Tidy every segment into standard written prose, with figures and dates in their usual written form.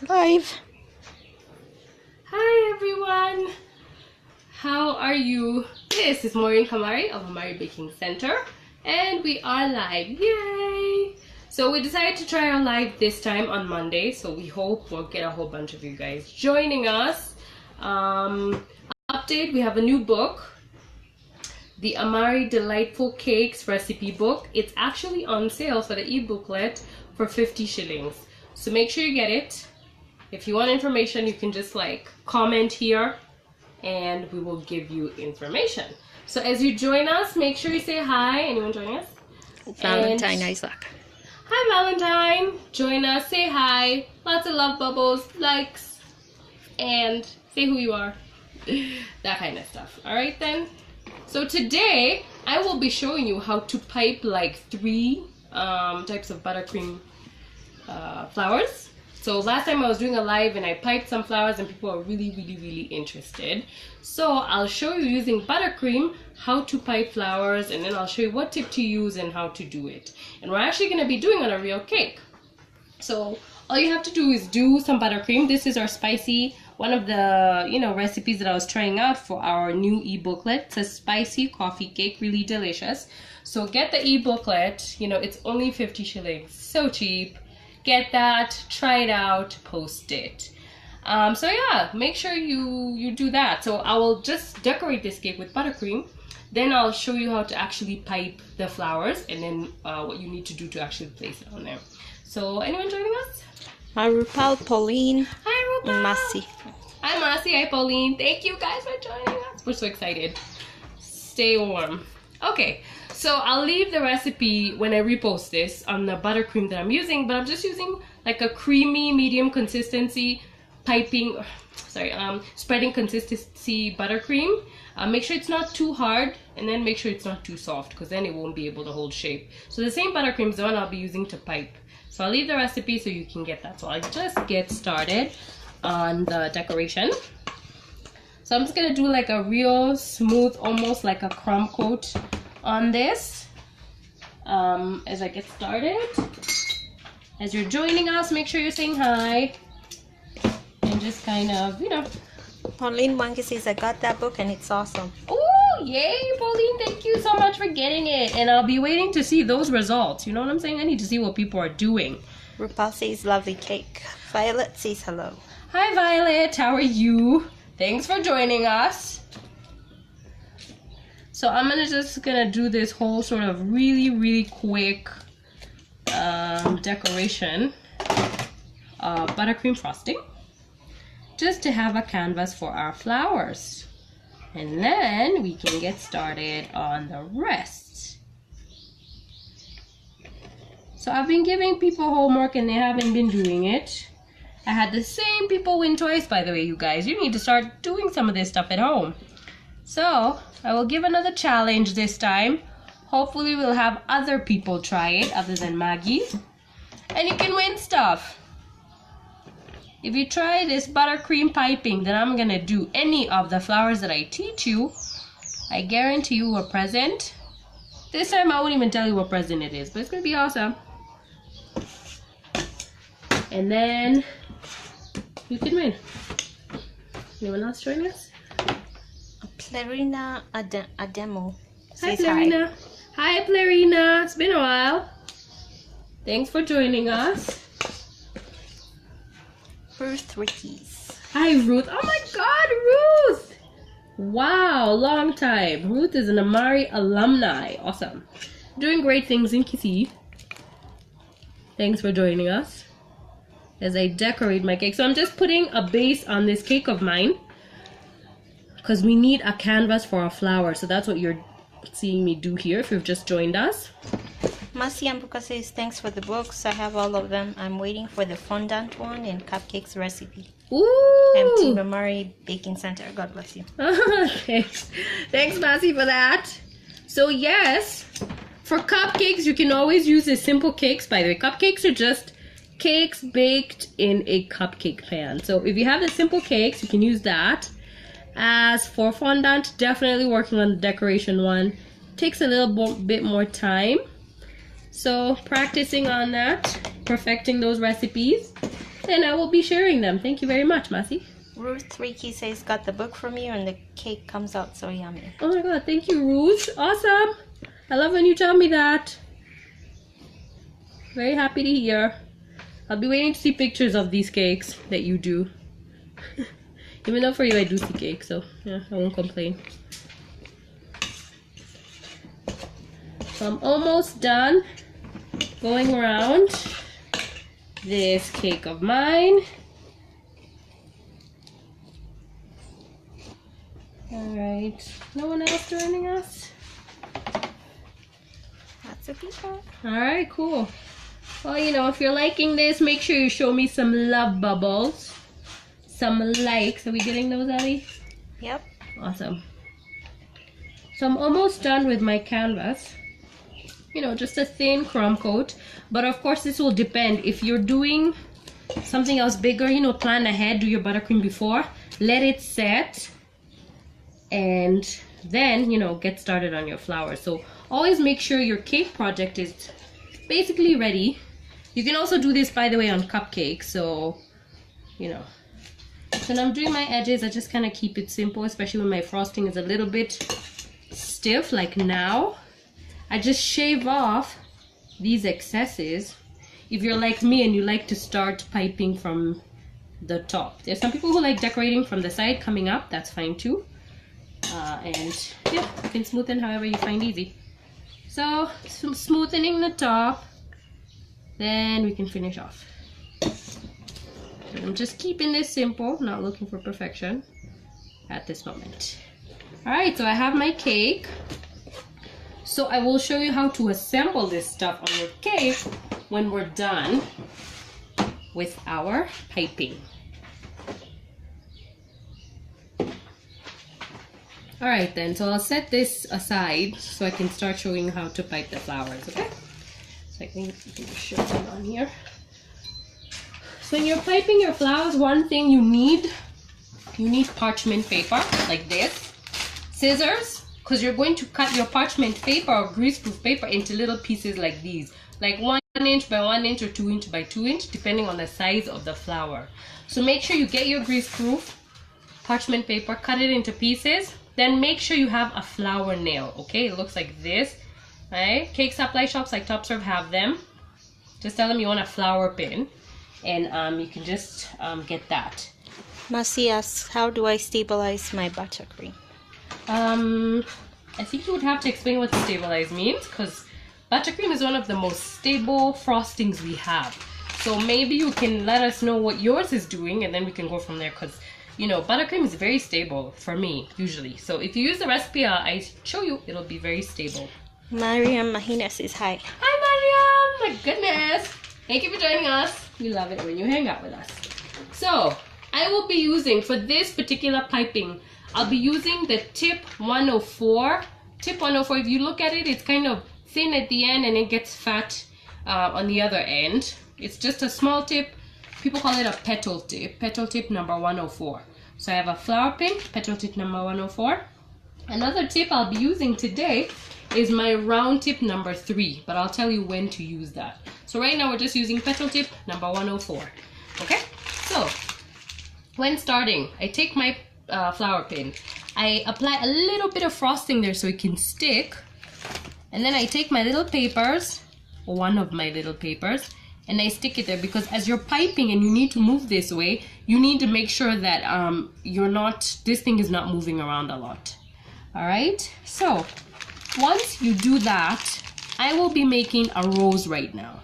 Live. Hi everyone, how are you? This is Maureen Amari of Amari Baking Center, and we are live. Yay! So we decided to try our live this time on Monday, so we hope we'll get a whole bunch of you guys joining us. Update, we have a new book, the Amari Delightful Cakes recipe book. It's actually on sale for the e-booklet for 50 shillings. So make sure you get it. If you want information, you can just comment here and we will give you information. So as you join us, make sure you say hi. Anyone joining us? Valentine Isaac. Hi Valentine. Join us, say hi. Lots of love bubbles, likes, and say who you are. That kind of stuff. Alright then. So today I will be showing you how to pipe 3 types of buttercream flowers. So last time I was doing a live and I piped some flowers and people are really interested. So I'll show you using buttercream how to pipe flowers, and then I'll show you what tip to use and how to do it. And we're actually going to be doing on a real cake. So all you have to do is do some buttercream. This is our spicy, one of the recipes that I was trying out for our new e-booklet. It's a spicy coffee cake, really delicious. So get the e-booklet, it's only 50 shillings, so cheap. Get that, try it out, post it. So yeah, make sure you do that. So I will just decorate this cake with buttercream. Then I'll show you how to actually pipe the flowers, and then what you need to do to actually place it on there. So anyone joining us? Hi Rupal, Pauline. Hi Rupal. And Massey. Hi Massey, hi Pauline. Thank you guys for joining us. We're so excited. Stay warm. Okay, so I'll leave the recipe when I repost this on the buttercream that I'm using, but I'm just using a creamy medium consistency spreading consistency buttercream. Make sure it's not too hard, and then make sure it's not too soft, because then it won't be able to hold shape. So the same buttercream is the one I'll be using to pipe. So I'll leave the recipe so you can get that. So I'll just get started on the decoration. So I'm just gonna do a real smooth, almost like a crumb coat on this as I get started. As you're joining us, make sure you're saying hi and just kind of, Pauline Wangi says, I got that book and it's awesome. Oh, yay, Pauline. Thank you so much for getting it. And I'll be waiting to see those results. You know what I'm saying? I need to see what people are doing. Rupal says, lovely cake. Violet says hello. Hi, Violet. How are you? Thanks for joining us. So I'm just gonna do this whole sort of really quick decoration of buttercream frosting, just to have a canvas for our flowers, and then we can get started on the rest. So I've been giving people homework and they haven't been doing it. I had the same people win twice, by the way, you guys. You need to start doing some of this stuff at home. So I will give another challenge this time. Hopefully we'll have other people try it other than Maggie, and you can win stuff. If you try this buttercream piping, then I'm gonna do any of the flowers that I teach you. I guarantee you a present. This time I won't even tell you what present it is, but it's gonna be awesome. And then you can win. Anyone else join us? Plerina Ademo. Hi, Plerina. Hi, Plerina. It's been a while. Thanks for joining us. Ruth Rickies. Hi, Ruth. Oh my God, Ruth! Wow, long time. Ruth is an Amari alumni. Awesome. Doing great things in Kissy. Thanks for joining us as I decorate my cake. So I'm just putting a base on this cake of mine, because we need a canvas for our flower. So that's what you're seeing me do here if you've just joined us. Masi Ambuka says, thanks for the books. I have all of them. I'm waiting for the fondant one and cupcakes recipe. Ooh! I'm Team Amari Baking Center. God bless you. Thanks. Thanks, Masi, for that. So yes, for cupcakes, you can always use the simple cakes. By the way, cupcakes are just cakes baked in a cupcake pan. So if you have the simple cakes, you can use that. As for fondant, definitely working on the decoration one takes a little bit more time. So practicing on that, perfecting those recipes. then I will be sharing them. Thank you very much, Masi. Ruth Ricky says got the book from you and the cake comes out so yummy. Oh my god, thank you, Ruth. Awesome. I love when you tell me that. Very happy to hear. I'll be waiting to see pictures of these cakes that you do. Even though for you I do see cake, so yeah, I won't complain. So I'm almost done going around this cake of mine. Alright, no one else joining us? Lots of people. Alright, cool. Well, you know, if you're liking this, make sure you show me some love bubbles. Some likes. Are we getting those, Ellie? Yep. Awesome. So I'm almost done with my canvas. You know, just a thin crumb coat. But of course, this will depend. If you're doing something else bigger, you know, plan ahead, do your buttercream before. Let it set. And then, you know, get started on your flowers. So always make sure your cake project is basically ready. You can also do this, by the way, on cupcakes. So, you know. So when I'm doing my edges, I just kind of keep it simple, especially when my frosting is a little bit stiff, like now. I just shave off these excesses. If you're like me and you like to start piping from the top. There's some people who like decorating from the side coming up. That's fine too. And yeah, you can smoothen however you find easy. So smoothening the top, then we can finish off. So I'm just keeping this simple, not looking for perfection at this moment. Alright, so I have my cake. So I will show you how to assemble this stuff on your cake when we're done with our piping. Alright then, so I'll set this aside so I can start showing you how to pipe the flowers, okay? So I can show them on here. So when you're piping your flowers, one thing you need parchment paper like this, scissors, because you're going to cut your parchment paper or greaseproof paper into little pieces like these, like 1 inch by 1 inch or 2 inch by 2 inch, depending on the size of the flower. So make sure you get your greaseproof parchment paper, cut it into pieces, then make sure you have a flower nail, okay? It looks like this, right? Cake supply shops like Top Serve have them. Just tell them you want a flower pin, and you can just get that. Masi asks, how do I stabilize my buttercream? I think you would have to explain what stabilize means, because buttercream is one of the most stable frostings we have. So maybe you can let us know what yours is doing, and then we can go from there, because you know, buttercream is very stable for me, usually. So if you use the recipe I show you, it'll be very stable. Mariam Mahina says hi. Hi, Mariam! My goodness! Thank you for joining us. We love it when you hang out with us. So, I will be using, for this particular piping, I'll be using the tip 104. Tip 104, if you look at it, it's kind of thin at the end and it gets fat on the other end. It's just a small tip. People call it a petal tip number 104. So I have a flower pin, petal tip number 104. Another tip I'll be using today is my round tip number 3, but I'll tell you when to use that. So right now we're just using petal tip number 104. Okay, so when starting, I take my flower pin, I apply a little bit of frosting there so it can stick, and then I take my little papers, or one of my little papers, and I stick it there, because as you're piping and you need to move this way, you need to make sure that this thing is not moving around a lot. All right, so once you do that, I will be making a rose right now,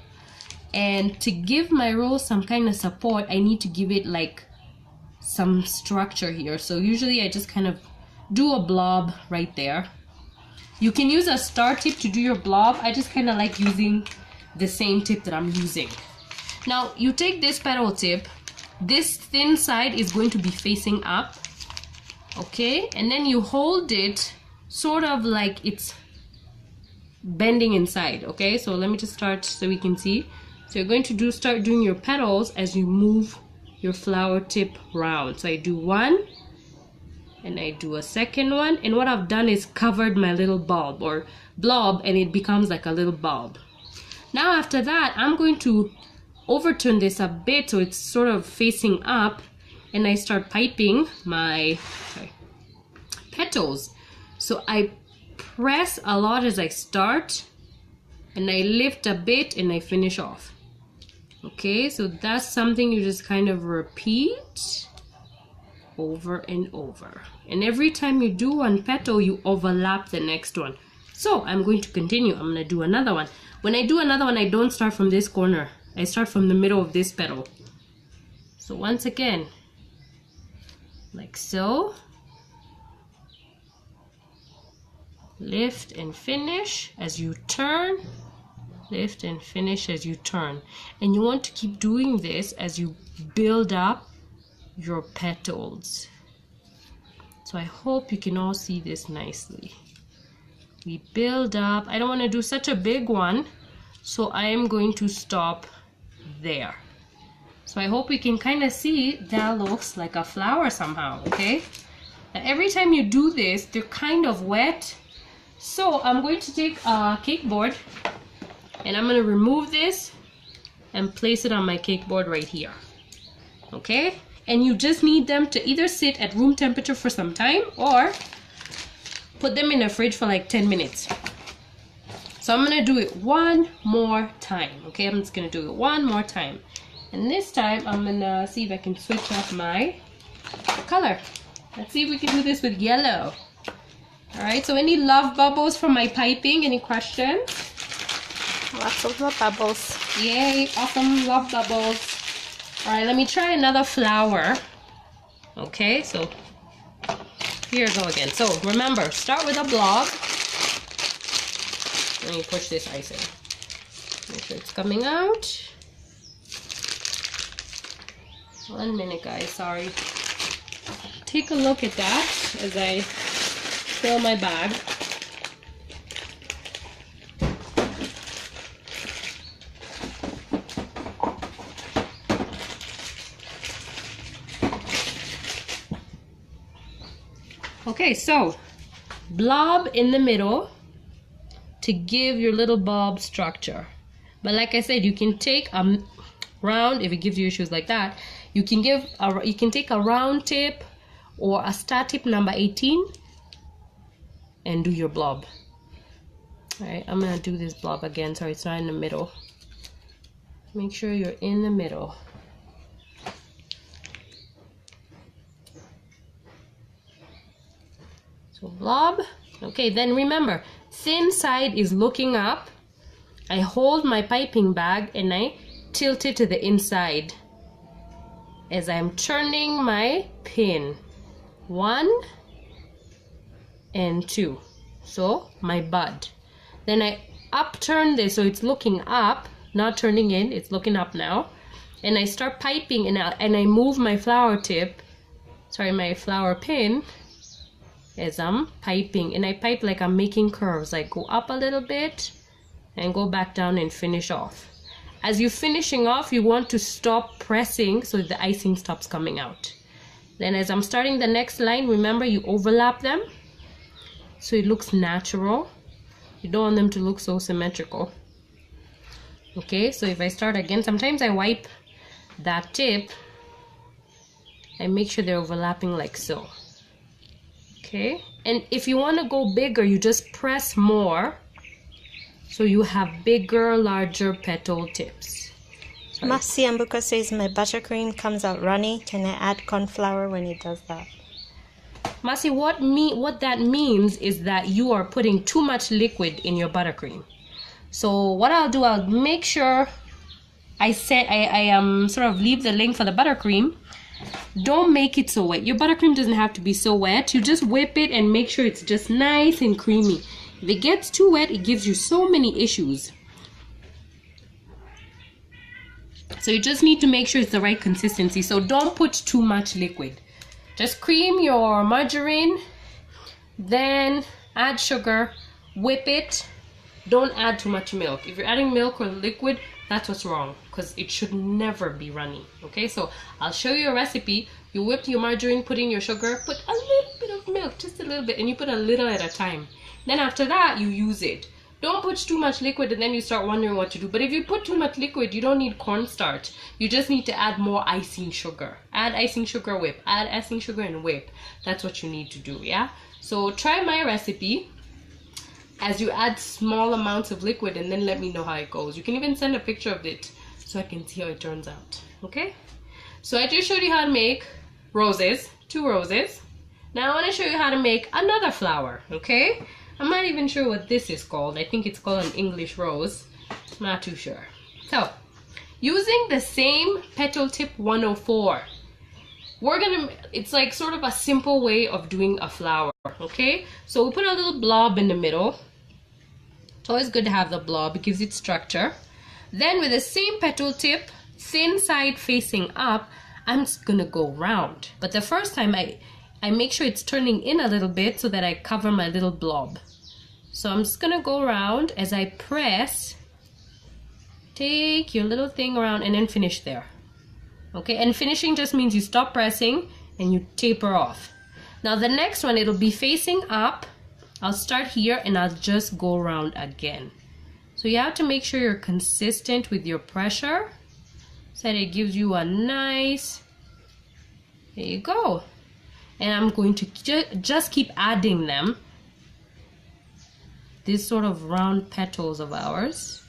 and to give my rose some kind of support, I need to give it like some structure here. So usually I just kind of do a blob right there. You can use a star tip to do your blob. I just kind of like using the same tip that I'm using. Now you take this petal tip, this thin side is going to be facing up, okay, and then you hold it sort of like it's bending inside, okay? So let me just start so we can see. So you're going to start doing your petals as you move your flower tip round. So I do one and I do a second one, and what I've done is covered my little bulb or blob, and it becomes like a little bulb. Now after that, I'm going to overturn this a bit so it's sort of facing up, and I start piping my petals. So I press a lot as I start, and I lift a bit and I finish off. Okay, so that's something you just kind of repeat over and over. And every time you do one petal, you overlap the next one. So I'm going to continue. I'm going to do another one. When I do another one, I don't start from this corner. I start from the middle of this petal. So once again, like so. Lift and finish as you turn. Lift and finish as you turn. And you want to keep doing this as you build up your petals. So I hope you can all see this nicely. We build up. I don't want to do such a big one, so I am going to stop there. So I hope you can kind of see that looks like a flower somehow, okay? And every time you do this, they're kind of wet. So I'm going to take a cake board and I'm going to remove this and place it on my cake board right here. Okay? And you just need them to either sit at room temperature for some time or put them in the fridge for like 10 minutes. So I'm going to do it one more time. Okay? I'm just going to do it one more time. And this time I'm going to see if I can switch up my color. Let's see if we can do this with yellow. Alright, so any love bubbles from my piping? Any questions? Lots of love bubbles. Yay, awesome love bubbles. Alright, let me try another flower. Okay, so here I go again. So remember, start with a blob. Let me push this ice in. Make sure it's coming out. 1 minute, guys, sorry. Take a look at that as I fill my bag. Okay, so blob in the middle to give your little bulb structure. But like I said, you can take a round, if it gives you issues like that, you can take a round tip or a star tip number 18 and do your blob. Alright, I'm gonna do this blob again. Sorry, it's not in the middle. Make sure you're in the middle. So blob. Okay, then remember, thin side is looking up. I hold my piping bag and I tilt it to the inside as I'm turning my pin. 1 and 2. So my bud. Then I upturn this so it's looking up, not turning in, it's looking up now. And I start piping and I move my flower tip, sorry, my flower pin as I'm piping. And I pipe like I'm making curves, like go up a little bit and go back down and finish off. As you're finishing off, you want to stop pressing so the icing stops coming out. Then as I'm starting the next line, remember you overlap them so it looks natural. You don't want them to look so symmetrical. Okay, so if I start again, sometimes I wipe that tip and make sure they're overlapping like so. Okay, and if you want to go bigger, you just press more so you have bigger, larger petal tips. Masi Ambuka says my buttercream comes out runny. Can I add corn flour when it does that? Masi, what that means is that you are putting too much liquid in your buttercream. So what I'll do, I'll make sure I sort of leave the link for the buttercream. Don't make it so wet. Your buttercream doesn't have to be so wet. You just whip it and make sure it's just nice and creamy. If it gets too wet, it gives you so many issues. So you just need to make sure it's the right consistency. So don't put too much liquid. Just cream your margarine, then add sugar, whip it. Don't add too much milk. If you're adding milk or liquid, that's what's wrong, because it should never be runny. Okay, so I'll show you a recipe. You whip your margarine, put in your sugar, put a little bit of milk, just a little bit, and you put a little at a time. Then after that, you use it. don't put too much liquid and then you start wondering what to do. But if you put too much liquid, you don't need cornstarch. You just need to add more icing sugar. Add icing sugar, whip. Add icing sugar and whip. That's what you need to do, yeah? So try my recipe as you add small amounts of liquid and then let me know how it goes. You can even send a picture of it so I can see how it turns out, okay? So I just showed you how to make roses, 2 roses. Now I want to show you how to make another flower, okay? I'm not even sure what this is called. I think it's called an English rose. I'm not too sure. So, using the same Petal Tip 104, it's like sort of a simple way of doing a flower, okay? So we put a little blob in the middle. It's always good to have the blob, it gives it structure. Then with the same petal tip, thin side facing up, I'm just gonna go round. But the first time I make sure it's turning in a little bit so that I cover my little blob. So I'm just gonna go around as I press. Take your little thing around and then finish there. Okay, and finishing just means you stop pressing and you taper off. Now the next one, it'll be facing up. I'll start here and I'll just go around again. So you have to make sure you're consistent with your pressure so that it gives you a nice, there you go. And I'm going to just keep adding them, these sort of round petals of ours,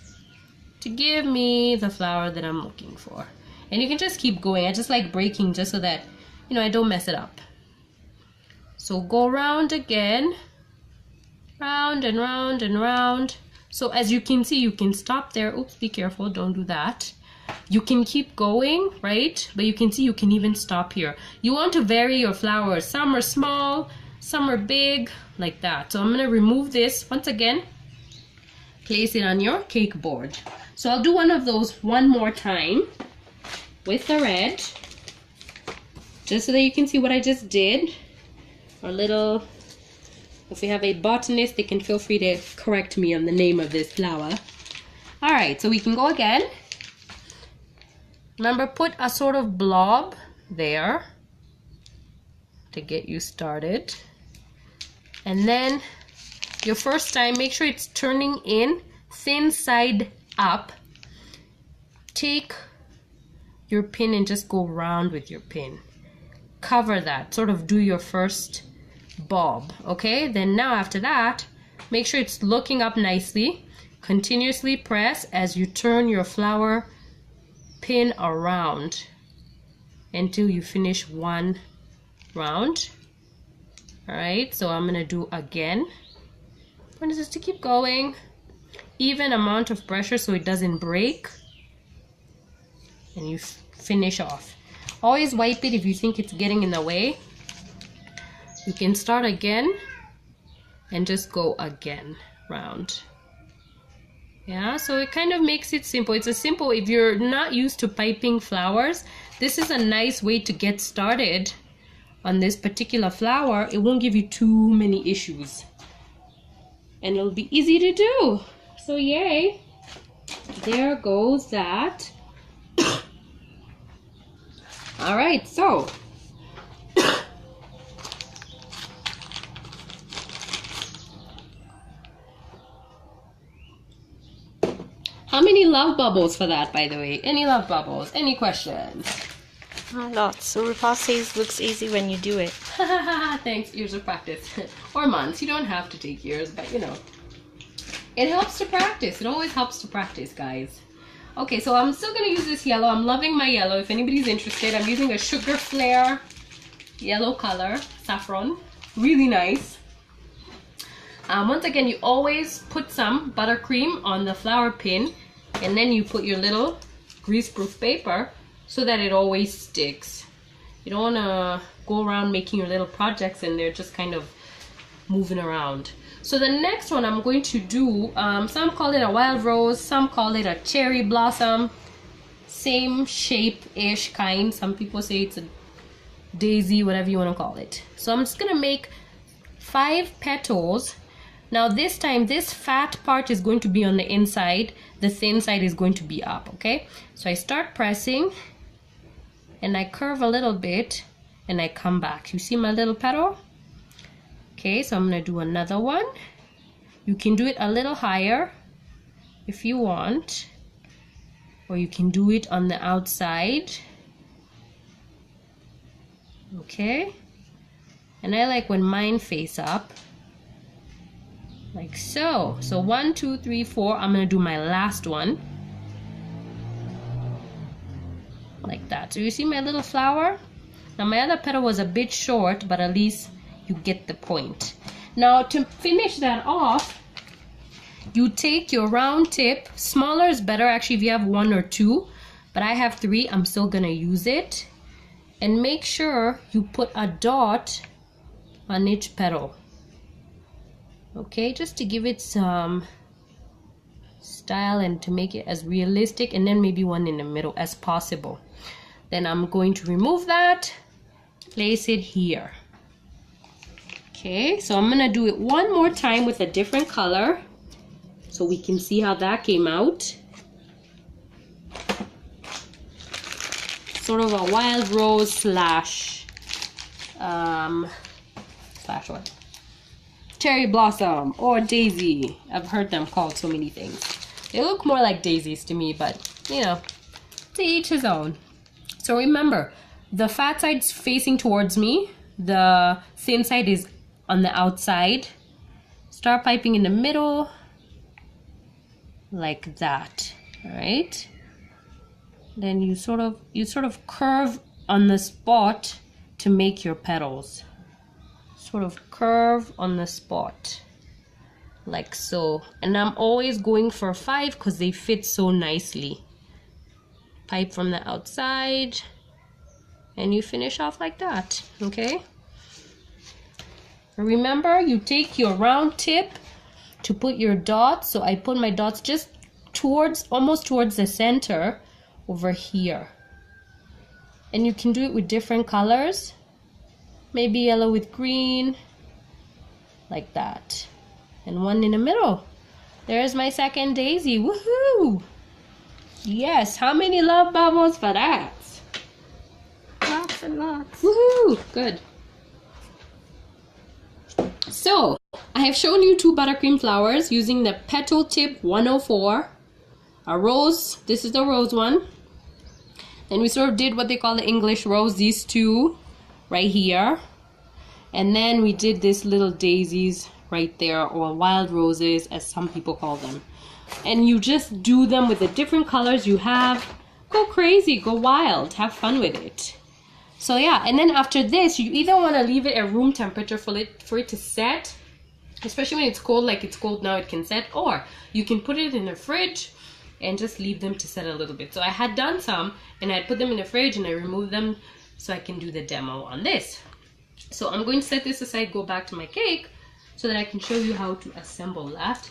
to give me the flower that I'm looking for. And you can just keep going. I just like breaking just so that, you know, I don't mess it up. So go round again, round and round and round. So as you can see, you can stop there. Oops, be careful, don't do that. You can keep going, right? But you can see you can even stop here. You want to vary your flowers. Some are small, some are big, like that. So I'm gonna remove this once again. Place it on your cake board. So I'll do one of those one more time with the red, just so that you can see what I just did. Our little, if we have a botanist, they can feel free to correct me on the name of this flower. All right, so we can go again. Remember, put a sort of blob there to get you started. And then your first time, make sure it's turning in, thin side up. Take your pin and just go round with your pin. Cover that, sort of do your first bob, okay? Then now after that, make sure it's looking up nicely. Continuously press as you turn your flower pin around until you finish one round. All right, so I'm gonna do again. Point is just to keep going. Even amount of pressure so it doesn't break. And you finish off. Always wipe it if you think it's getting in the way. You can start again and just go again round. Yeah, so it kind of makes it simple. It's a simple, if you're not used to piping flowers, this is a nice way to get started on this particular flower. It won't give you too many issues. And it'll be easy to do. So yay. There goes that. All right, so how many love bubbles for that, by the way? Any love bubbles? Any questions? Lots. So RuPaul says looks easy when you do it. Thanks, years of practice. Or months. You don't have to take years, but you know. It helps to practice. It always helps to practice, guys. Okay, so I'm still going to use this yellow. I'm loving my yellow. If anybody's interested, I'm using a Sugar Flare yellow color, saffron. Really nice. Once again, you always put some buttercream on the flower pin, and then you put your little greaseproof paper so that it always sticks. You don't want to go around making your little projects and they're just kind of moving around. So the next one I'm going to do, some call it a wild rose, some call it a cherry blossom. Same shape-ish kind. Some people say it's a daisy, whatever you want to call it. So I'm just going to make 5 petals. Now this time, this fat part is going to be on the inside. The thin side is going to be up, okay? So I start pressing, and I curve a little bit, and I come back. You see my little petal? Okay, so I'm going to do another one. You can do it a little higher if you want, or you can do it on the outside. Okay, and I like when mine face up like so. So 1, 2, 3, 4. I'm gonna do my last one like that. So you see my little flower? Now my other petal was a bit short, but at least you get the point. Now to finish that off, you take your round tip. Smaller is better actually if you have 1 or 2, but I have 3. I'm still gonna use it. And make sure you put a dot on each petal. Okay, just to give it some style and to make it as realistic, and then maybe one in the middle as possible. Then I'm going to remove that, place it here. Okay, so I'm gonna do it one more time with a different color so we can see how that came out. Sort of a wild rose slash what? Cherry blossom or daisy. I've heard them called so many things. They look more like daisies to me, but you know, to each his own. So remember, the fat side's facing towards me, the thin side is on the outside. Start piping in the middle like that. All right, then you sort of curve on the spot to make your petals. Sort of curve on the spot like so, and I'm always going for 5 because they fit so nicely. Pipe from the outside and you finish off like that. Okay, remember, you take your round tip to put your dots. So I put my dots just almost towards the center over here, and you can do it with different colors, maybe yellow with green like that, and one in the middle. There's my second daisy. Woohoo! Yes, how many love bubbles for that? Lots and lots. Woohoo! Good. So I have shown you 2 buttercream flowers using the Petal Tip 104. A rose, this is the rose one. Then we sort of did what they call the English rose, these 2 right here. And then we did this little daisies right there, or wild roses as some people call them. And you just do them with the different colors you have. Go crazy, go wild, have fun with it. So yeah, and then after this, you either want to leave it at room temperature for it to set, especially when it's cold, like it's cold now, it can set, or you can put it in the fridge and just leave them to set a little bit. So I had done some, and I put them in the fridge and I removed them so I can do the demo on this. So I'm going to set this aside, go back to my cake, so that I can show you how to assemble that.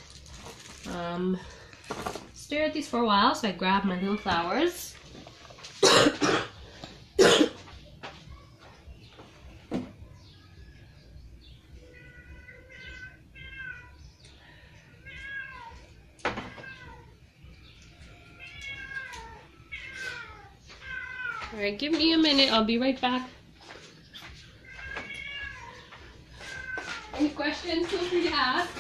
Stare at these for a while, so I grab my little flowers. Alright, give me a minute, I'll be right back. Any questions, feel free to ask.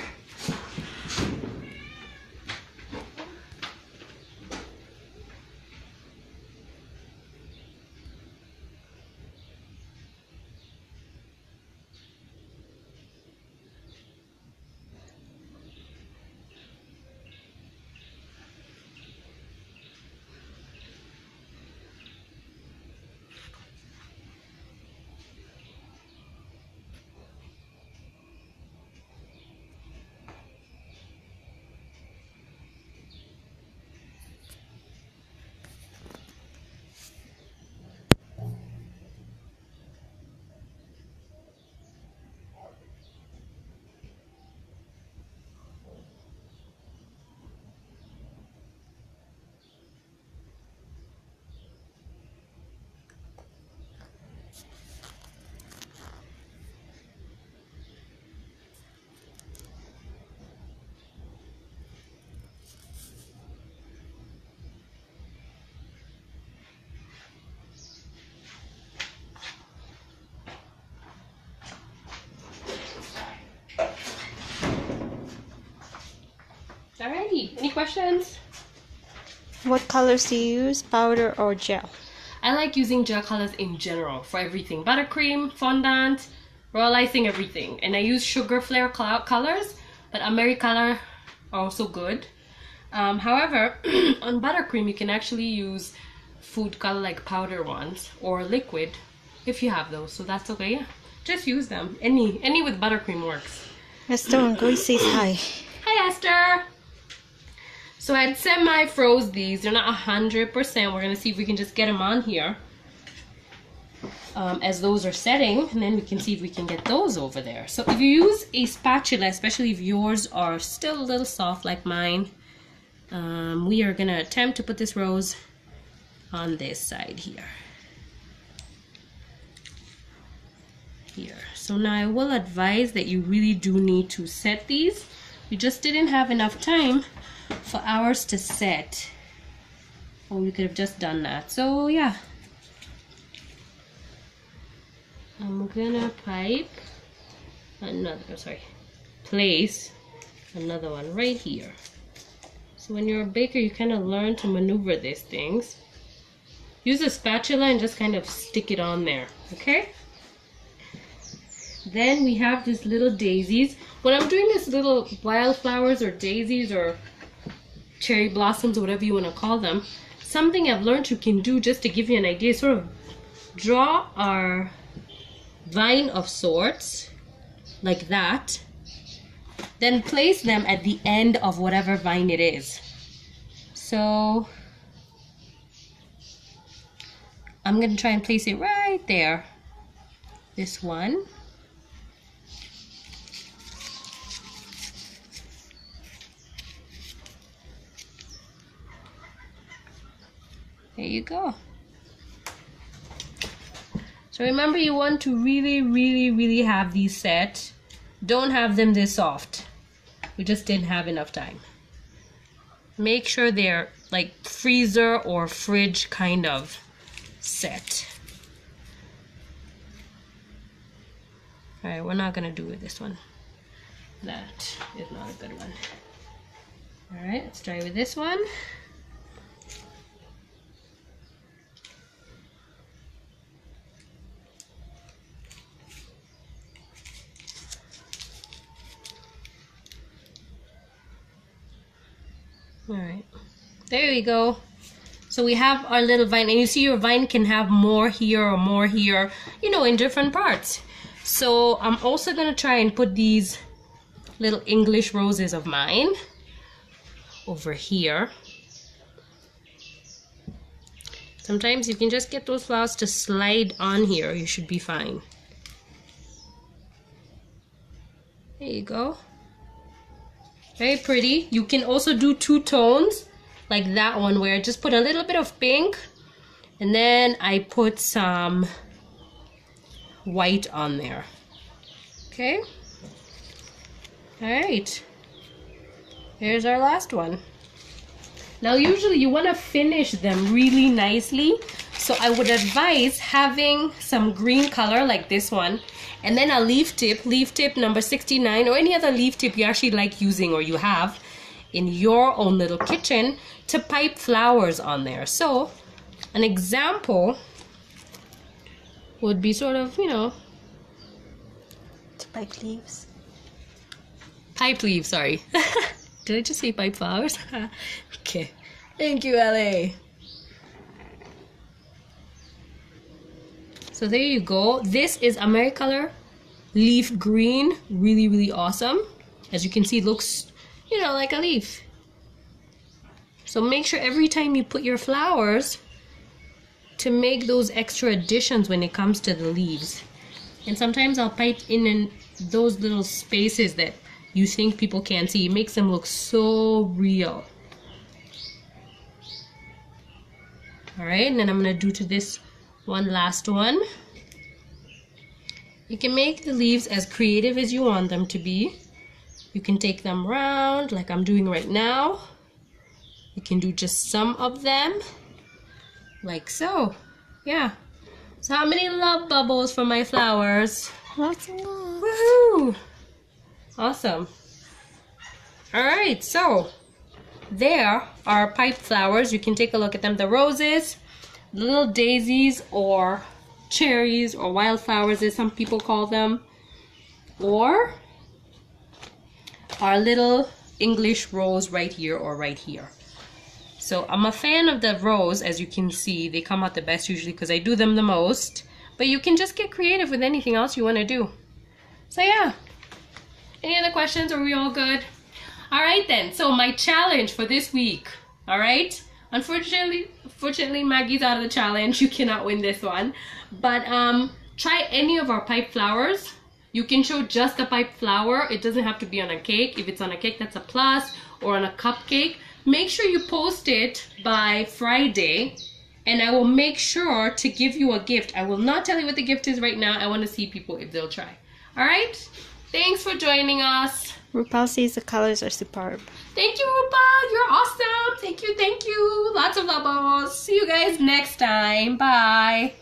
see. Any questions? What colors do you use, powder or gel? I like using gel colors in general for everything. Buttercream, fondant, royal icing, everything. And I use sugar flare colors, but Amari color are also good. However, on buttercream you can actually use food color like powder ones or liquid if you have those. So that's okay. Yeah, just use them. Any with buttercream works. Esther, I'm going to say hi. Hi Esther. So I had semi-froze these. They're not 100%. We're gonna see if we can just get them on here as those are setting, and then we can see if we can get those over there. So if you use a spatula, especially if yours are still a little soft like mine, we are gonna attempt to put this rose on this side here. So now I will advise that you really do need to set these. We just didn't have enough time for ours to set, or we could have just done that. So yeah, I'm gonna place another one right here. So when you're a baker, you kind of learn to maneuver these things. Use a spatula and just kind of stick it on there, okay? Then we have these little daisies. When I'm doing this little wildflowers or daisies or cherry blossoms or whatever you want to call them, something I've learned you can do just to give you an idea, sort of draw our vine of sorts like that, then place them at the end of whatever vine it is. So I'm going to try and place it right there. This one. There you go. So remember, you want to really have these set. Don't have them this soft. We just didn't have enough time. Make sure they're like freezer or fridge kind of set. Alright, we're not gonna do with this one. That is not a good one. Alright, let's try with this one. Alright, there we go. So we have our little vine, and you see your vine can have more here or more here, you know, in different parts. So I'm also going to try and put these little English roses of mine over here. Sometimes you can just get those flowers to slide on here. You should be fine. There you go. Very pretty. You can also do two tones like that one, where I just put a little bit of pink and then I put some white on there. Okay. Alright. Here's our last one. Now usually you want to finish them really nicely, so I would advise having some green color like this one, and then a leaf tip number 69, or any other leaf tip you actually like using or you have in your own little kitchen to pipe flowers on there. So an example would be sort of, you know, to pipe leaves. Pipe leaves, sorry. Did I just say pipe flowers? Okay. Thank you, LA. So there you go. This is Amari color leaf green. Really awesome. As you can see, it looks, you know, like a leaf. So make sure every time you put your flowers to make those extra additions when it comes to the leaves. And sometimes I'll pipe in those little spaces that you think people can't see. It makes them look so real. Alright, and then I'm going to do to this one last one. You can make the leaves as creative as you want them to be. You can take them round like I'm doing right now. You can do just some of them like so. Yeah. So how many love bubbles for my flowers? Lots of love. Woohoo! Awesome. Alright, so there are pipe flowers. You can take a look at them. The roses, the little daisies or cherries or wildflowers as some people call them, or our little English rose right here or right here. So I'm a fan of the rose. As you can see, they come out the best usually because I do them the most, but you can just get creative with anything else you want to do. So yeah, any other questions? Are we all good? All right then, so my challenge for this week, all right? Unfortunately, Maggie's out of the challenge. You cannot win this one. But try any of our pipe flowers. You can show just the pipe flower. It doesn't have to be on a cake. If it's on a cake, that's a plus, or on a cupcake. Make sure you post it by Friday, and I will make sure to give you a gift. I will not tell you what the gift is right now. I want to see people if they'll try. All right? Thanks for joining us. RuPaul says the colors are superb. Thank you, RuPaul. You're awesome. Thank you, thank you. Lots of love. See you guys next time. Bye.